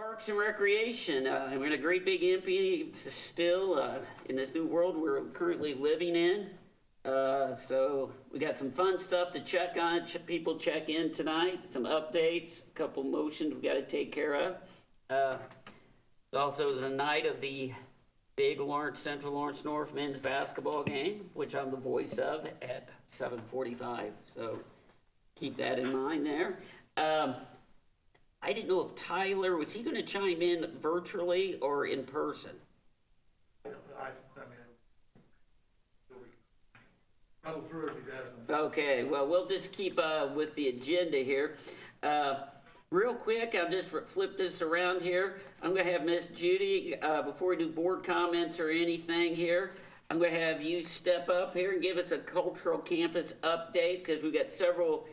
Parks and Recreation. We're in a great big empty still in this new world we're currently living in. So we got some fun stuff to check on. People check in tonight. Some updates, a couple motions we got to take care of. It's also the night of the big Lawrence Central Lawrence North men's basketball game, which I'm the voice of at 7:45. So keep that in mind there. I didn't know if Tyler, was he going to chime in virtually or in person? I'll through if he doesn't. Okay, well, we'll just keep with the agenda here. Real quick, I'll just flip this around here. I'm going to have Miss Judy, before we do board comments or anything here, I'm going to have you step up here and give us a cultural campus update because we've got several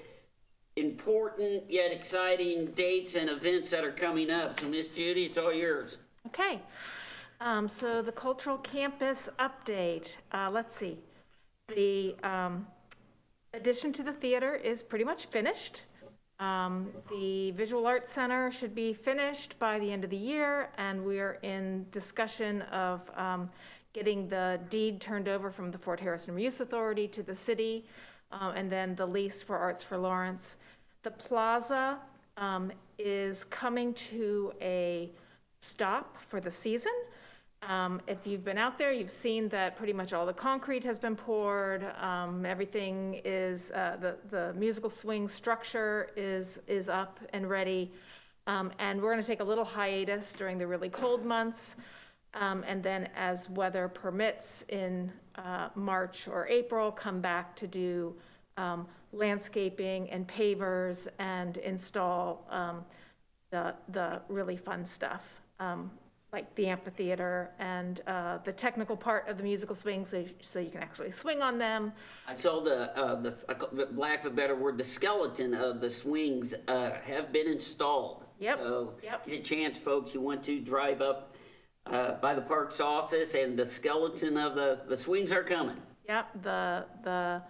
important yet exciting dates and events that are coming up. So Miss Judy, it's all yours. Okay, so the cultural campus update, let's see. The addition to the theater is pretty much finished. The Visual Arts Center should be finished by the end of the year, and we are in discussion of getting the deed turned over from the Fort Harrison Reuse Authority to the city, and then the lease for Arts for Lawrence. The plaza is coming to a stop for the season. If you've been out there, you've seen that pretty much all the concrete has been poured. Everything is, the musical swing structure is up and ready. And we're gonna take a little hiatus during the really cold months. And then as weather permits in March or April, come back to do landscaping and pavers and install the really fun stuff. Like the amphitheater and the technical part of the musical swing, so you can actually swing on them. I saw the lack of a better word, the skeleton of the swings have been installed. Yep. So Yep. get a chance, folks, you want to drive up by the parks office, and the skeleton of the swings are coming. Yep, the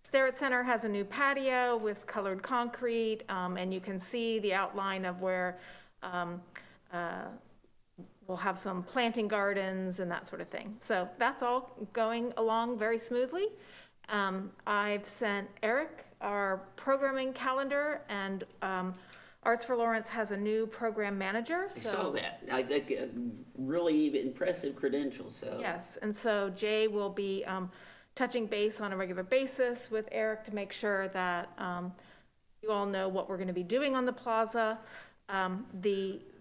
Starrett Center has a new patio with colored concrete, and you can see the outline of where we'll have some planting gardens and that sort of thing. So that's all going along very smoothly. I've sent Eric our programming calendar, and Arts for Lawrence has a new program manager. I saw that. I think really impressive credentials. So Yes, and so Jay will be touching base on a regular basis with Eric to make sure that you all know what we're going to be doing on the plaza.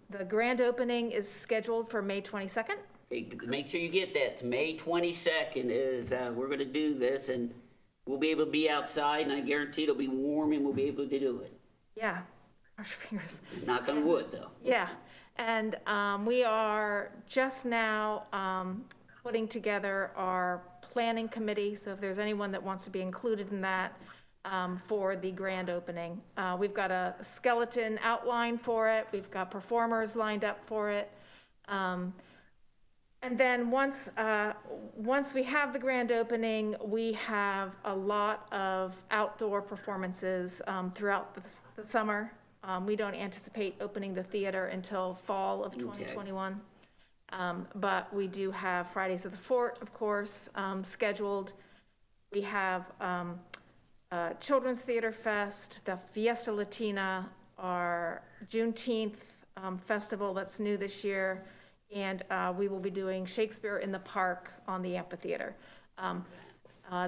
The grand opening is scheduled for May 22nd. hey, make sure you get that. To May 22nd is we're going to do this, and we'll be able to be outside, and I guarantee it'll be warm, and we'll be able to do it. Yeah, cross your fingers. Knock on wood, though. Yeah, and we are just now putting together our planning committee, so if there's anyone that wants to be included in that for the grand opening. We've got a skeleton outline for it, we've got performers lined up for it. And then once we have the grand opening, we have a lot of outdoor performances throughout the summer. We don't anticipate opening the theater until fall of 2021. But we do have Fridays at the Fort, of course, scheduled. We have Children's Theater Fest, the Fiesta Latina, our Juneteenth festival that's new this year, and we will be doing Shakespeare in the Park on the amphitheater.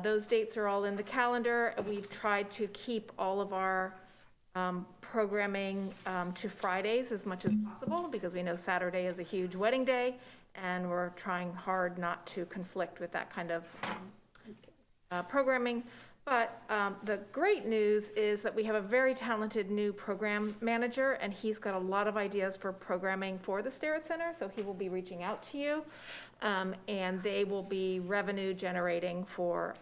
Those dates are all in the calendar. We've tried to keep all of our programming to Fridays as much as possible because we know Saturday is a huge wedding day, and we're trying hard not to conflict with that kind of programming. But the great news is that we have a very talented new program manager, and he's got a lot of ideas for programming for the Starrett Center, so he will be reaching out to you, and they will be revenue generating for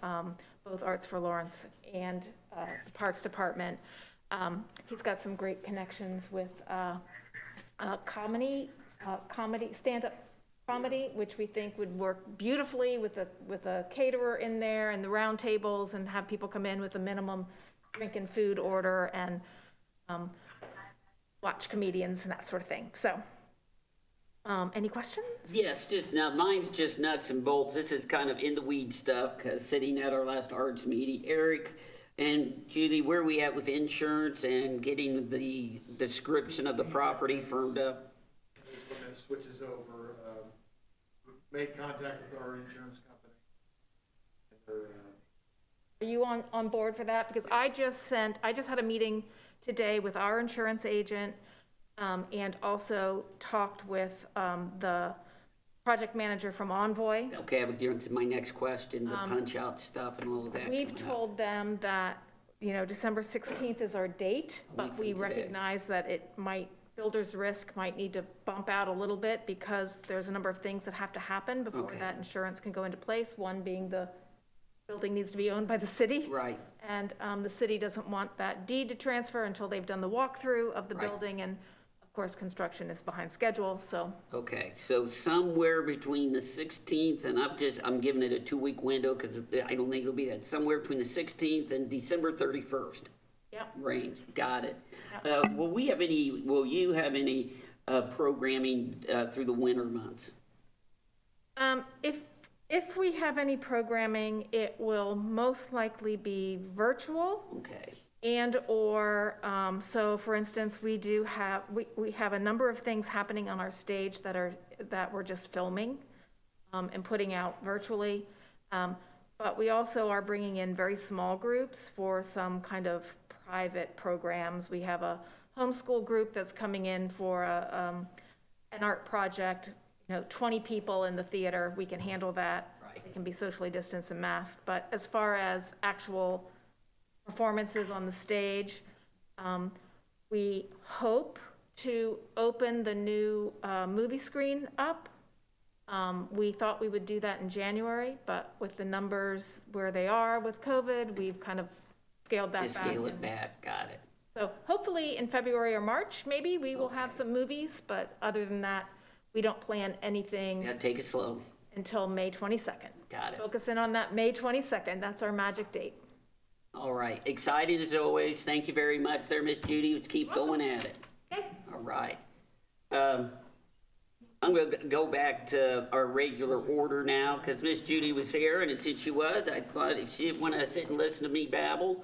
both Arts for Lawrence and the Parks Department. He's got some great connections with comedy, stand-up comedy, which we think would work beautifully with a caterer in there and the round tables, and have people come in with a minimum drink and food order and watch comedians and that sort of thing. So Any questions? Yes, just now, mine's just nuts and bolts. This is kind of in the weed stuff, because sitting at our last ARDS meeting, Eric and Judy, where are we at with insurance and getting the description of the property firmed up? When it switches over, we've made contact with our insurance company. And they're, Are you on board for that? Because I just had a meeting today with our insurance agent, and also talked with the project manager from Envoy. Okay, I would get into my next question, the punch-out stuff and all of that. We've coming up. told them that, December 16th is our date, but week we from today. recognize that builder's risk might need to bump out a little bit because there's a number of things that have to happen before Okay. that insurance can go into place. One being the building needs to be owned by the city. Right, And the city doesn't want that deed to transfer until they've done the walkthrough of the Right. building. And of course, construction is behind schedule, so okay, so somewhere between the 16th, and I'm giving it a 2-week window, because I don't think it'll be that, somewhere between the 16th and December 31st. Yep. Range, got it. Will you have any programming through the winter months? If we have any programming, it will most likely be virtual. Okay, And/or, so for instance, we have a number of things happening on our stage that we're just filming and putting out virtually. But we also are bringing in very small groups for some kind of private programs. We have a homeschool group that's coming in for an art project, 20 people in the theater, we can handle that. Right. It can be socially distanced and masked. But as far as actual performances on the stage. We hope to open the new movie screen up. We thought we would do that in January, but with the numbers where they are with COVID, we've kind of scaled that back. just scale it and- back, got it. So hopefully in February or March, maybe, we will have some movies, but other than that, we don't plan anything Yeah, take it slow, until May 22nd. got it. Focus in on that May 22nd, that's our magic date. All right, excited as always, thank you very much there, Miss Judy, let's keep going at it. Okay. All right. I'm going to go back to our regular order now, because Miss Judy was here, and since she was, I thought if she didn't want to sit and listen to me babble.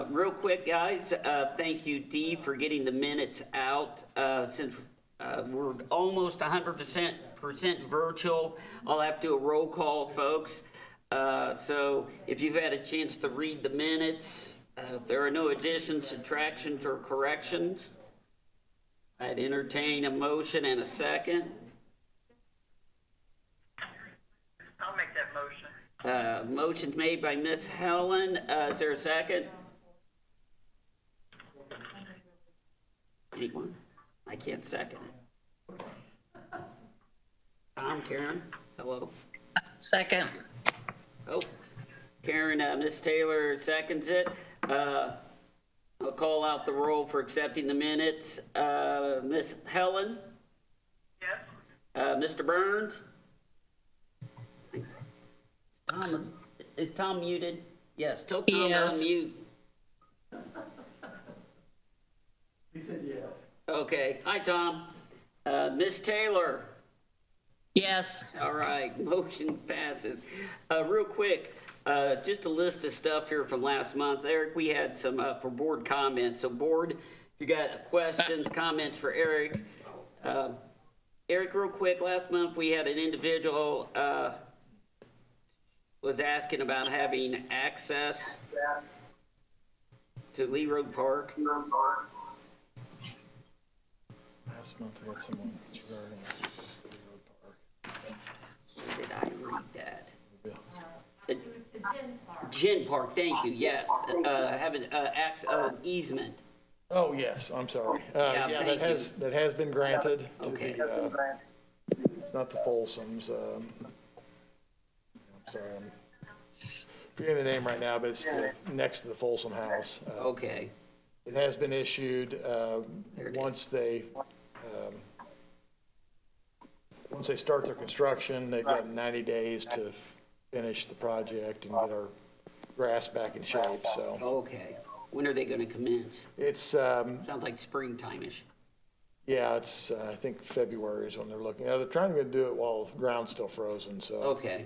Real quick, guys, thank you, Dee, for getting the minutes out. Since we're almost 100% virtual, I'll have to do a roll call, folks. So if you've had a chance to read the minutes, if there are no additions, subtractions, or corrections, I'd entertain a motion and a second. I'll make that motion. Motion's made by Miss Helen. Is there a second? Anyone? I can't second it. Tom, Karen, hello? Second. Oh, Karen, Miss Taylor seconds it. I'll call out the roll for accepting the minutes. Miss Helen? Yes? Mr. Burns? Tom, is Tom muted? Yes, tell Tom to Yes. unmute. he said yes. Okay, hi, Tom. Miss Taylor? Yes. All right, motion passes. Real quick, just a list of stuff here from last month. Eric, we had some for board comments. So board, if you got questions, comments for Eric. Eric, real quick, last month we had an individual was asking about having access to Lee Road Park. Last month I got someone regarding Did I read that? Gin Park, thank you, yes. Having easement. Oh, yes, I'm sorry. Yeah, Yeah, thank that has been granted to Okay. the, it's not the Folsoms. I'm sorry, I'm forgetting the name right now, but it's next to the Folsom house. Okay, It has been issued, There it once they start their construction, they've got 90 days to finish the project and get our grass back in shape, so. okay. When are they gonna commence? It's, Sounds like springtime-ish. Yeah, it's, I think February is when they're looking. They're trying to do it while the ground's still frozen, so. Okay.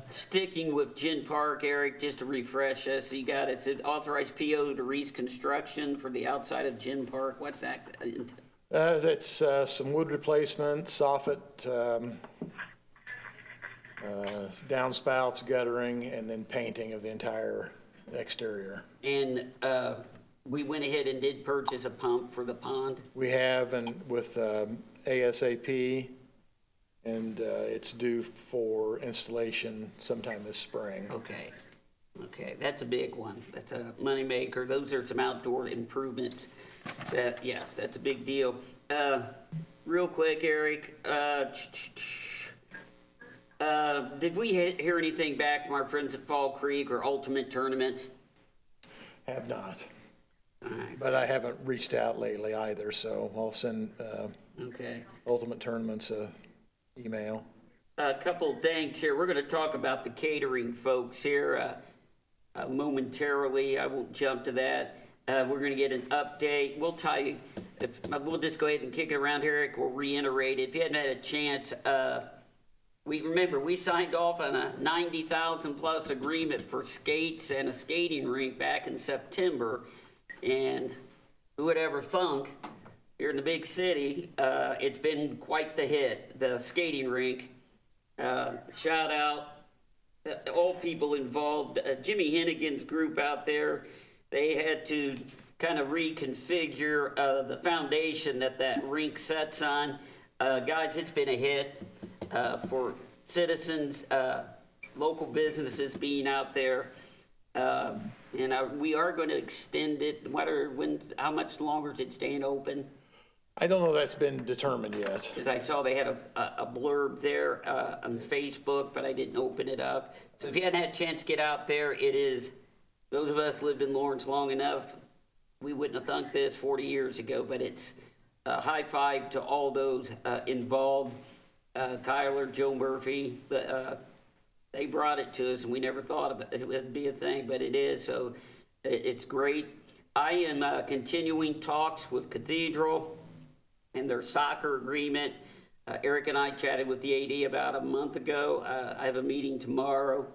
Sticking with Gin Park, Eric, just to refresh us, you got, it's an authorized PO to Reese Construction for the outside of Gin Park. What's that? That's some wood replacement, soffit, downspouts, guttering, and then painting of the entire exterior. And we went ahead and did purchase a pump for the pond. We have, and with ASAP, and it's due for installation sometime this spring. Okay. Okay, that's a big one. That's a moneymaker. Those are some outdoor improvements. That, yes, that's a big deal. Real quick, Eric, did we hear anything back from our friends at Fall Creek or Ultimate Tournaments? Have not, All right. but I haven't reached out lately either, so I'll send Okay. Ultimate Tournaments a email. A couple things here. We're going to talk about the catering folks here momentarily. I won't jump to that. We're going to get an update. We'll tell you, we'll just go ahead and kick it around here, Eric. We'll reiterate it. If you hadn't had a chance, we signed off on a 90,000 plus agreement for skates and a skating rink back in September. And who would ever thunk here in the big city, it's been quite the hit, the skating rink. Shout out all people involved. Jimmy Hennigan's group out there, they had to kind of reconfigure the foundation that rink sets on. Guys, it's been a hit for citizens, local businesses being out there. And we are going to extend it. How much longer is it staying open? I don't know that's been determined yet. Because I saw they had a blurb there on Facebook, but I didn't open it up. So if you hadn't had a chance to get out there, it is, those of us lived in Lawrence long enough, we wouldn't have thunk this 40 years ago, but it's a high five to all those involved. Tyler, Joe Murphy, they brought it to us and we never thought it would be a thing, but it is, so it's great. I am continuing talks with Cathedral and their soccer agreement. Eric and I chatted with the AD about a month ago. I have a meeting tomorrow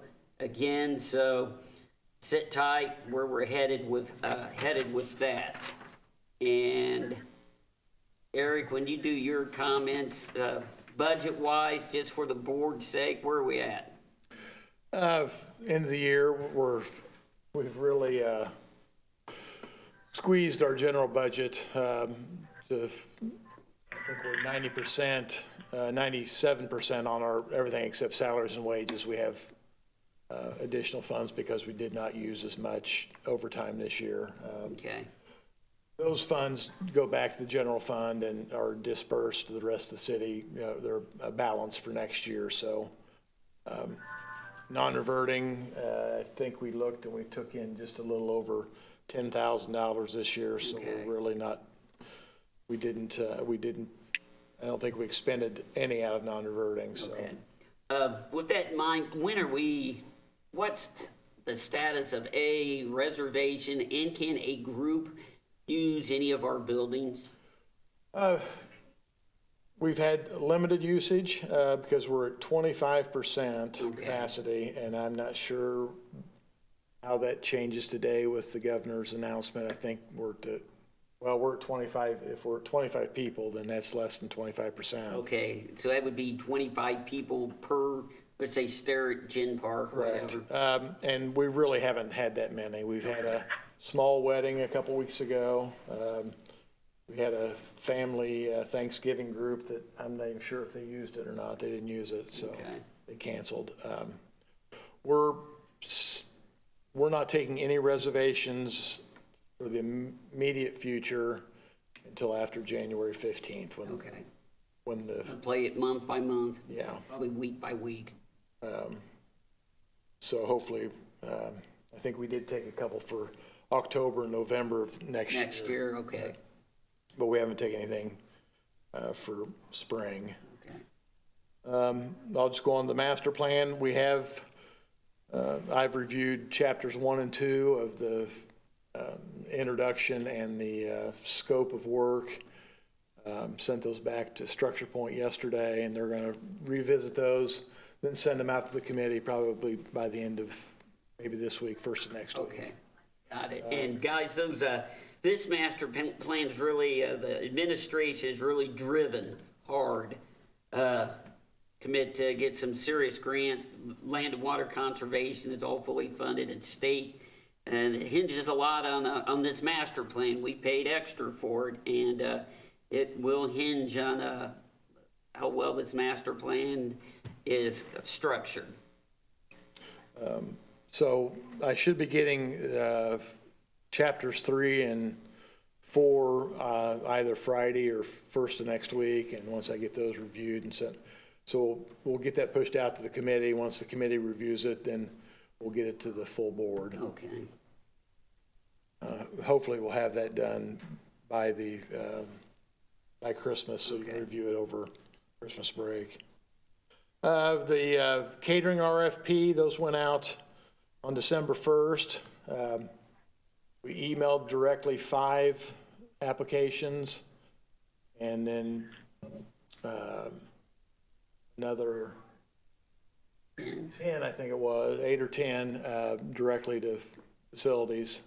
again, so sit tight where we're headed with that. And Eric, when you do your comments, budget-wise, just for the board's sake, where are we at? End of the year, we've really squeezed our general budget to, I think we're 90%, 97% on our everything except salaries and wages. We have additional funds because we did not use as much overtime this year. Okay. Those funds go back to the general fund and are dispersed to the rest of the city. You know, they're a balance for next year. So non-reverting, I think we looked and we took in just a little over $10,000 this year. So Okay. we're really not, we didn't, I don't think we expended any out of non-reverting. So. Okay. With that in mind, what's the status of a reservation, and can a group use any of our buildings? We've had limited usage because we're at 25% Okay. capacity, and I'm not sure how that changes today with the governor's announcement. I think we're at 25. If we're at 25 people, then that's less than 25%. Okay, so that would be 25 people per, let's say, Starrett Gin Park, or Correct. whatever. And we really haven't had that many. We've had a small wedding a couple weeks ago. We had a family Thanksgiving group that I'm not even sure if they used it or not. They didn't use it, so Okay. they canceled. We're not taking any reservations for the immediate future until after January 15th Okay. when the, Play it month by month, yeah. probably week by week. So hopefully, I think we did take a couple for October and November of next year. Next year, okay. But we haven't taken anything for spring. Okay. I'll just go on the master plan. We have, I've reviewed chapters 1 and 2 of the introduction and the scope of work. Sent those back to Structure Point yesterday, and they're going to revisit those, then send them out to the committee probably by the end of maybe this week, first of next week. Okay, got it. And guys, those, this master plan is really, the administration is really driven hard, commit to get some serious grants. Land and water conservation is all fully funded at state, and it hinges a lot on this master plan. We paid extra for it, and it will hinge on how well this master plan is structured. So I should be getting chapters 3 and 4 either Friday or first of next week, and once I get those reviewed and sent, so we'll get that pushed out to the committee. Once the committee reviews it, then we'll get it to the full board. Okay. Hopefully we'll have that done by by Christmas, so you can review it over Christmas break. The catering RFP, those went out on December 1st. We emailed directly 5 applications, and then another 10, I think it was, 8 or 10 directly to facilities.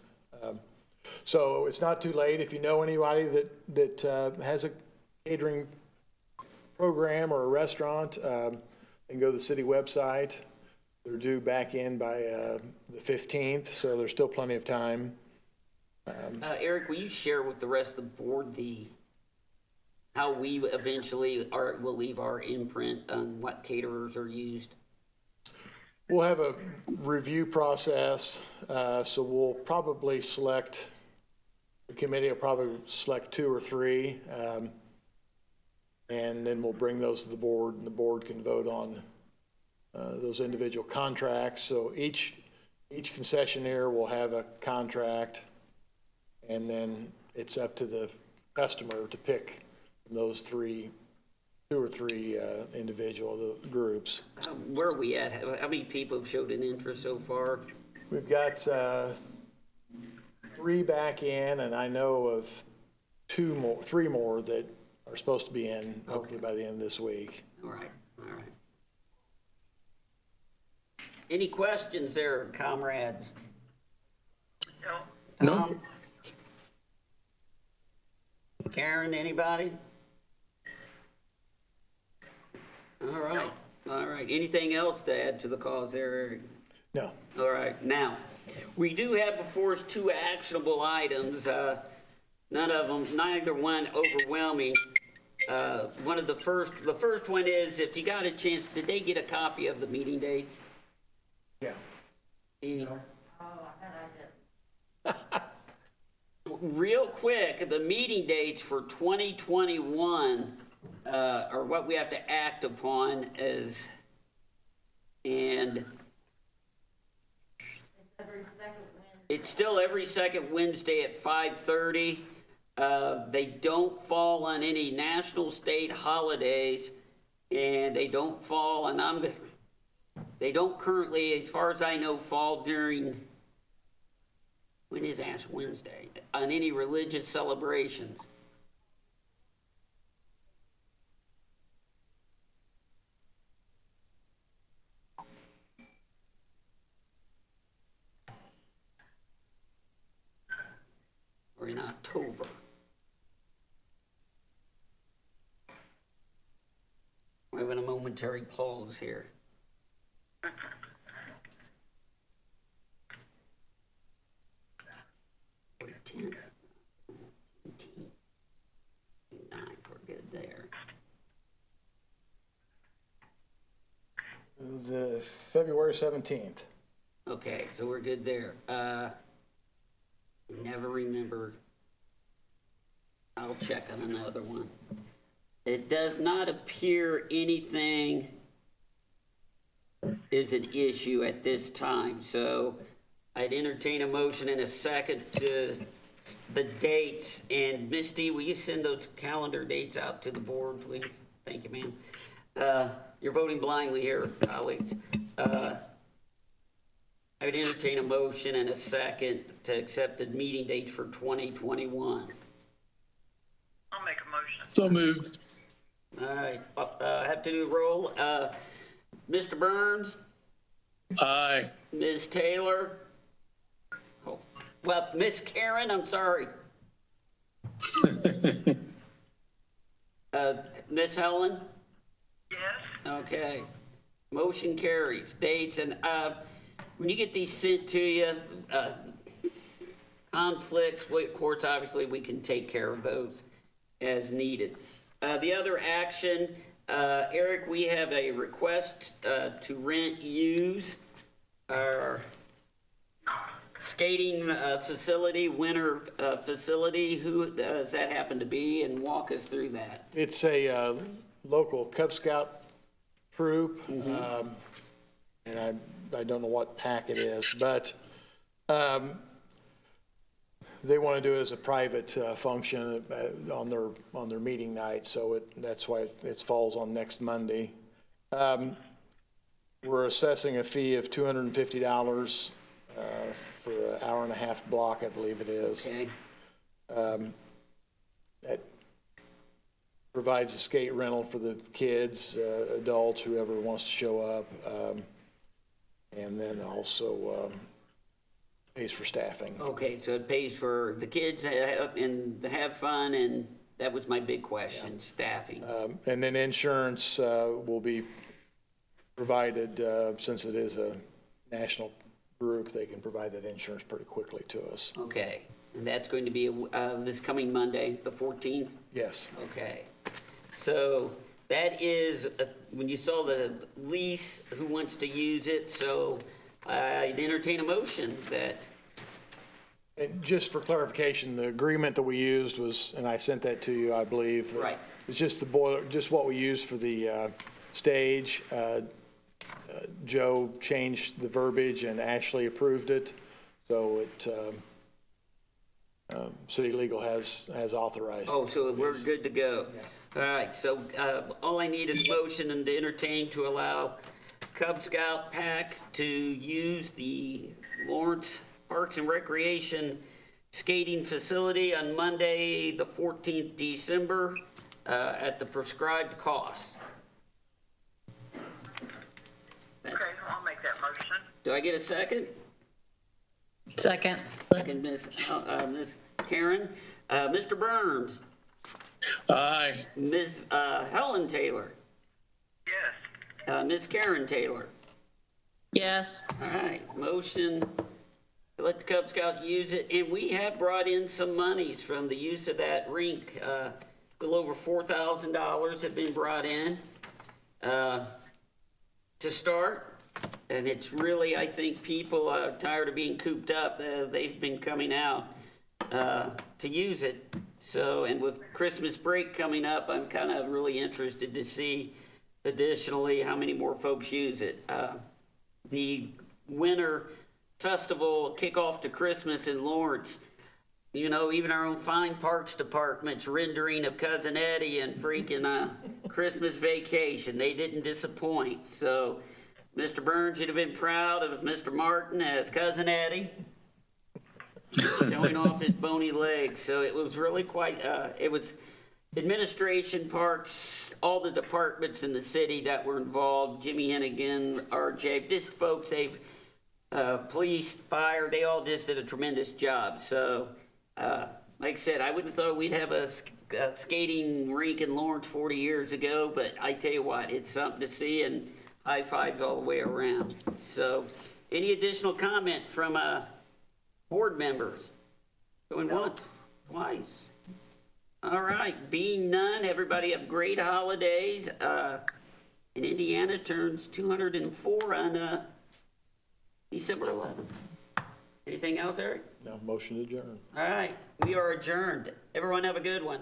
So it's not too late. If you know anybody that has a catering program or a restaurant, and go to the city website. They're due back in by the 15th, so there's still plenty of time. Eric, will you share with the rest of the board how we eventually will leave our imprint on what caterers are used? We'll have a review process, so we'll probably select, the committee will probably select 2 or 3, and then we'll bring those to the board, and the board can vote on those individual contracts. So each concessionaire will have a contract, and then it's up to the customer to pick those 2 or 3 individual groups. Where are we at? How many people have showed an interest so far? We've got 3 back in, and I know of 3 more that are supposed to be in hopefully by the end of this week. All right, all right. Any questions there, comrades? No. Tom? Karen, anybody? All right, all right. Anything else to add to the cause there, Eric? No. All right, now, we do have before us 2 actionable items. None of them, neither one overwhelming. The first one is, if you got a chance, did they get a copy of the meeting dates? Yeah. Real quick, the meeting dates for 2021 are what we have to act upon and it's still every second Wednesday at 5:30. They don't fall on any national, state holidays, and they don't fall on, they don't currently, as far as I know, fall during, when is Ash Wednesday, on any religious celebrations. Or in October. We're having a momentary pause here. We're 10th, 18th, 9th, we're good there. The February 17th. Okay, so we're good there. Never remember. I'll check on another one. It does not appear anything is an issue at this time, so I'd entertain a motion in a second to the dates. And Misty, will you send those calendar dates out to the board, please? Thank you, ma'am. You're voting blindly here, colleagues. I would entertain a motion and a second to accept the meeting dates for 2021. I'll make a motion. So moved. All right, have to do a roll. Mr. Burns, Aye. Ms. Taylor, well, Miss Karen, I'm sorry. Miss Helen? Yes? Okay. Motion carries. Dates, and when you get these sent to you, conflicts, of course, obviously, we can take care of those as needed. The other action, Eric, we have a request to rent, use our skating facility, winter facility. Who does that happen to be? And walk us through that. It's a local Cub Scout troop, and I don't know what pack it is, but they want to do it as a private function on their meeting night, so that's why it falls on next Monday. We're assessing a fee of $250 for an hour and a half block, I believe it is. Okay. That provides a skate rental for the kids, adults, whoever wants to show up, and then also pays for staffing. Okay, so it pays for the kids and to have fun, and that was my big question, staffing. And then insurance will be provided, since it is a national group, they can provide that insurance pretty quickly to us. Okay, and that's going to be this coming Monday, the 14th? Yes. Okay, so that is, when you saw the lease, who wants to use it, so I'd entertain a motion that, And just for clarification, the agreement that we used was, and I sent that to you, I believe. Right. It's just the boiler, just what we used for the stage. Joe changed the verbiage and Ashley approved it, so City Legal has authorized. oh, so we're good to go. All right, so all I need is motion and to entertain to allow Cub Scout Pack to use the Lawrence Parks and Recreation skating facility on Monday, the 14th December, at the prescribed cost. Okay, I'll make that motion. Do I get a second? Second. Second, Ms. Karen. Mr. Burns, Aye. Ms. Helen Taylor, Yes? Ms. Karen Taylor. Yes. All right, motion to let the Cub Scout use it, and we have brought in some monies from the use of that rink. A little over $4,000 have been brought in to start, and it's really, I think people are tired of being cooped up. They've been coming out to use it. So, and with Christmas break coming up, I'm kind of really interested to see additionally how many more folks use it. The winter festival kickoff to Christmas in Lawrence, you know, even our own fine parks department's rendering of Cousin Eddie and freaking Christmas Vacation, they didn't disappoint. So, Mr. Burns, you'd have been proud of Mr. Martin as Cousin Eddie, showing off his bony legs. So it was really quite, it was administration, parks, all the departments in the city that were involved, Jimmy Hennigan, RJ, just folks, they've, police, fire, they all just did a tremendous job. So, like I said, I wouldn't have thought we'd have a skating rink in Lawrence 40 years ago, but I tell you what, it's something to see, and high fives all the way around. So, any additional comment from board members? Going once, twice. All right, being none, everybody have great holidays. And Indiana turns 204 on December 11th. Anything else, Eric? No, motion to adjourn. All right, we are adjourned. Everyone have a good one.